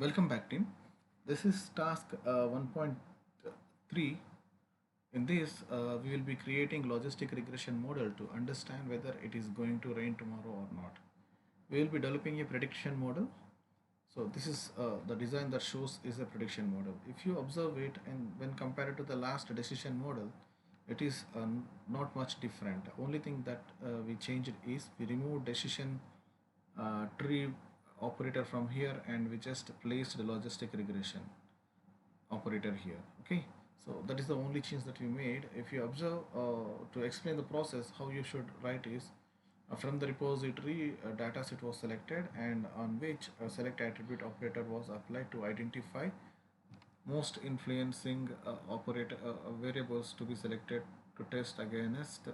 Welcome back, team. This is task 1.3. In this, we will be creating logistic regression model to understand whether it is going to rain tomorrow or not. We will be developing a prediction model. So this is the design that shows is a prediction model. If you observe it and when compared to the last decision model, it is not much different. The only thing that we changed is we removed decision tree operator from here and we just placed the logistic regression operator here. Okay, so that is the only change that we made. If you observe, to explain the process how you should write is, from the repository data set was selected and on which a select attribute operator was applied to identify most influencing operator variables to be selected to test against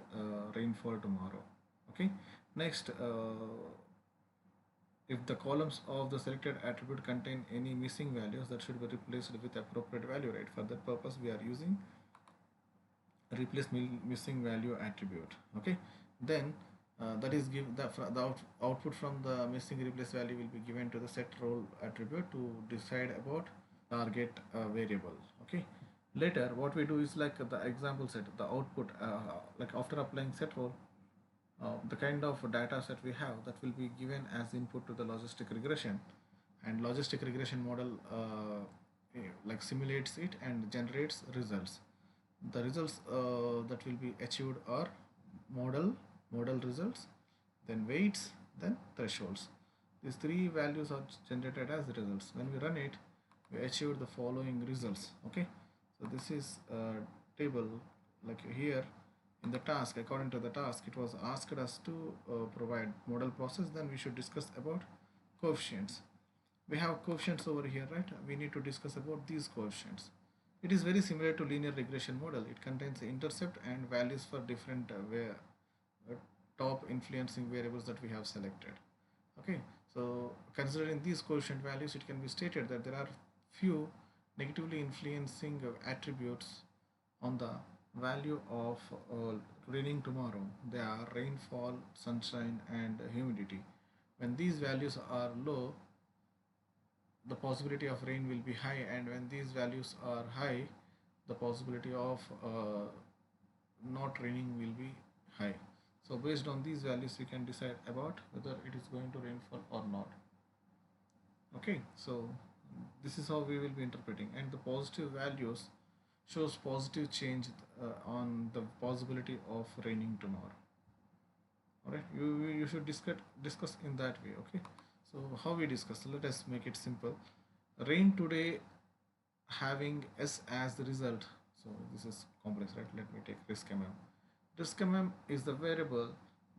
rainfall tomorrow. Okay, next, if the columns of the selected attribute contain any missing values, that should be replaced with appropriate value, right? For that purpose we are using replace missing value attribute. Okay, then that is give the output from the missing replace value will be given to the set role attribute to decide about target variable. Okay, later what we do is like the example set the output, like after applying set role, the kind of data set we have that will be given as input to the logistic regression, and logistic regression model like simulates it and generates results. The results that will be achieved are model results, then weights, then thresholds. These three values are generated as results. When we run it, we achieved the following results. Okay, so this is a table. Like here in the task, according to the task, it was asked us to provide model process. Then we should discuss about coefficients. We have coefficients over here, right? We need to discuss about these coefficients. It is very similar to linear regression model. It contains the intercept and values for different top influencing variables that we have selected. Okay, so considering these coefficient values, it can be stated that there are few negatively influencing attributes on the value of raining tomorrow. They are rainfall, sunshine, and humidity. When these values are low, the possibility of rain will be high, and when these values are high, the possibility of not raining will be high. So based on these values we can decide about whether it is going to rainfall or not. Okay, so this is how we will be interpreting, and the positive values shows positive change on the possibility of raining tomorrow. All right, you should discuss in that way. Okay, so how we discuss, let us make it simple. Rain today having S as the result. So this is complex, right? Let me take risk mm. Risk mm is the variable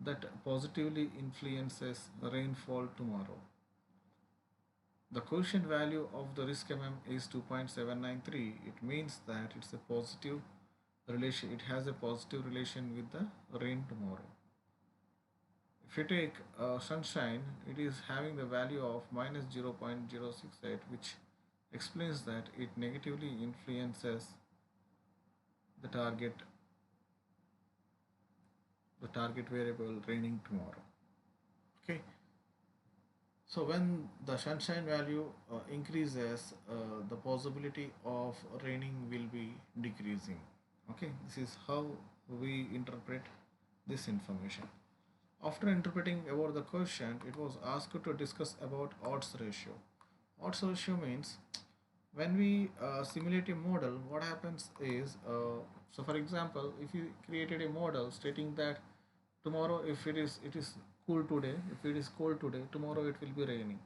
that positively influences rainfall tomorrow. The quotient value of the risk mm is 2.793. It means that it's a positive relation. It has a positive relation with the rain tomorrow. If you take sunshine, it is having the value of minus 0.068, which explains that it negatively influences the target variable raining tomorrow. Okay, so when the sunshine value increases, the possibility of raining will be decreasing. Okay, this is how we interpret this information. After interpreting about the question, it was asked to discuss about odds ratio. Odds ratio means when we simulate a model, what happens is, so for example, if you created a model stating that tomorrow, if it is cool today, if it is cold today, tomorrow it will be raining.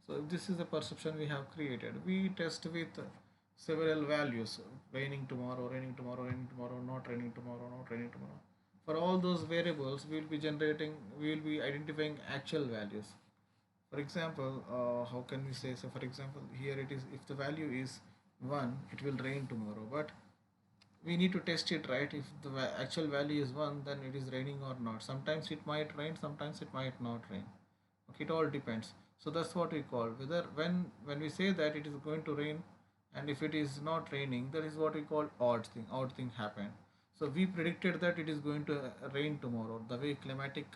So if this is the perception we have created, we test with several values: raining tomorrow, raining tomorrow, raining tomorrow, not raining tomorrow, not raining tomorrow. For all those variables, we will be identifying actual values. For example, how can we say, so for example, here it is, if the value is 1, it will rain tomorrow, but we need to test it, right? If the actual value is 1, then it is raining or not. Sometimes it might rain, sometimes it might not rain. Okay, it all depends. So that's what we call whether, when we say that it is going to rain, and if it is not raining, that is what we call odd thing happened. So we predicted that it is going to rain tomorrow, the way climatic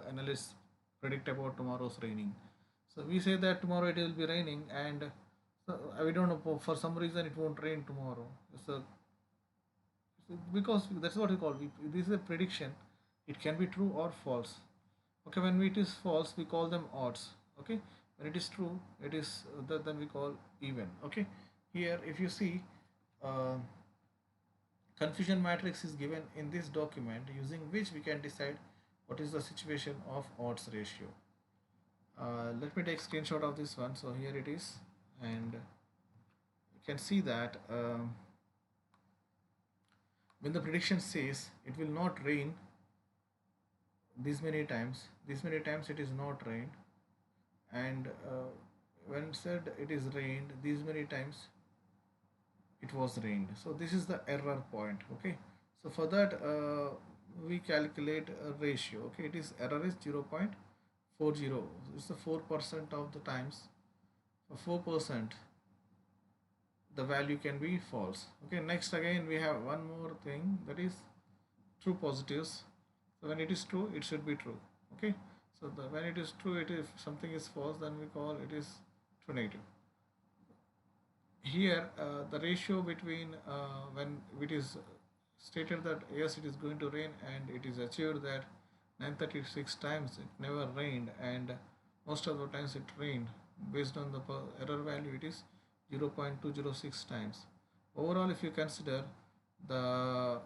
analysts predict about tomorrow's raining. So we say that tomorrow it will be raining, and So we don't know, for some reason it won't rain tomorrow. So, because that's what we call, this is a prediction. It can be true or false. Okay, when it is false, we call them odds. Okay, when it is true, it is then we call even. Okay, here if you see, uh, confusion matrix is given in this document, using which we can decide what is the situation of odds ratio. Let me take screenshot of this one. So here it is, and you can see that when the prediction says it will not rain these many times it is not rained, and when said it is rained these many times it was rained. So this is the error point. Okay, so for that we calculate a ratio. Okay, it is error is 0.40. It's the 4% of the times. For 4% the value can be false. Okay, next again we have one more thing, that is true positives. So when it is true, it should be true. Okay, so when it is true, it is something is false, then we call it is true negative. Here the ratio between when it is stated that yes it is going to rain and it is achieved that 936 times it never rained, and most of the times it rained, based on the error value it is 0.206 times. Overall, if you consider the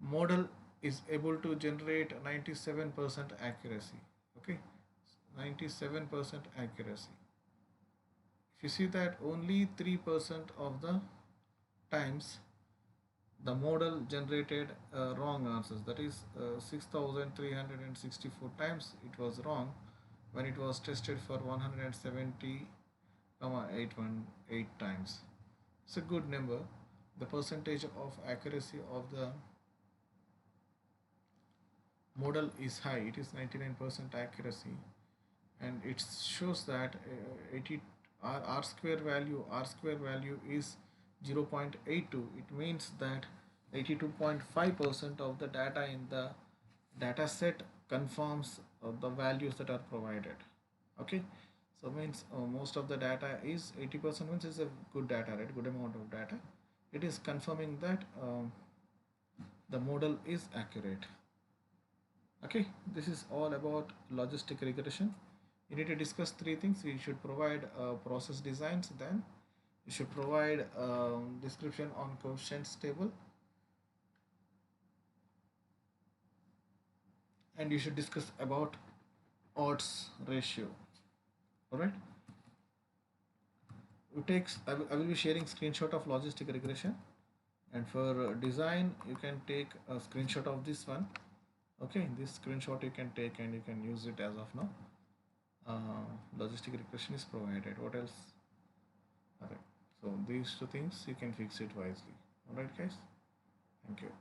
model is able to generate 97% accuracy. Okay, 97% accuracy. If you see that only 3% of the times the model generated wrong answers, that is 6364 times it was wrong when it was tested for 170,818 times. It's a good number. The percentage of accuracy of the model is high, it is 99% accuracy, and it shows that 80 r square value is 0.82. It means that 82.5% of the data in the data set confirms the values that are provided. Okay, so means most of the data is 80%, means is a good data, right? Good amount of data. It is confirming that the model is accurate. Okay, this is all about logistic regression. You need to discuss three things. You should provide process designs, then you should provide description on coefficients table, and you should discuss about odds ratio. All right, I will be sharing screenshot of logistic regression, and for design you can take a screenshot of this one. Okay, this screenshot you can take and you can use it as of now. Logistic regression is provided. What else? Okay, so these two things you can fix it wisely. All right, guys. Thank you.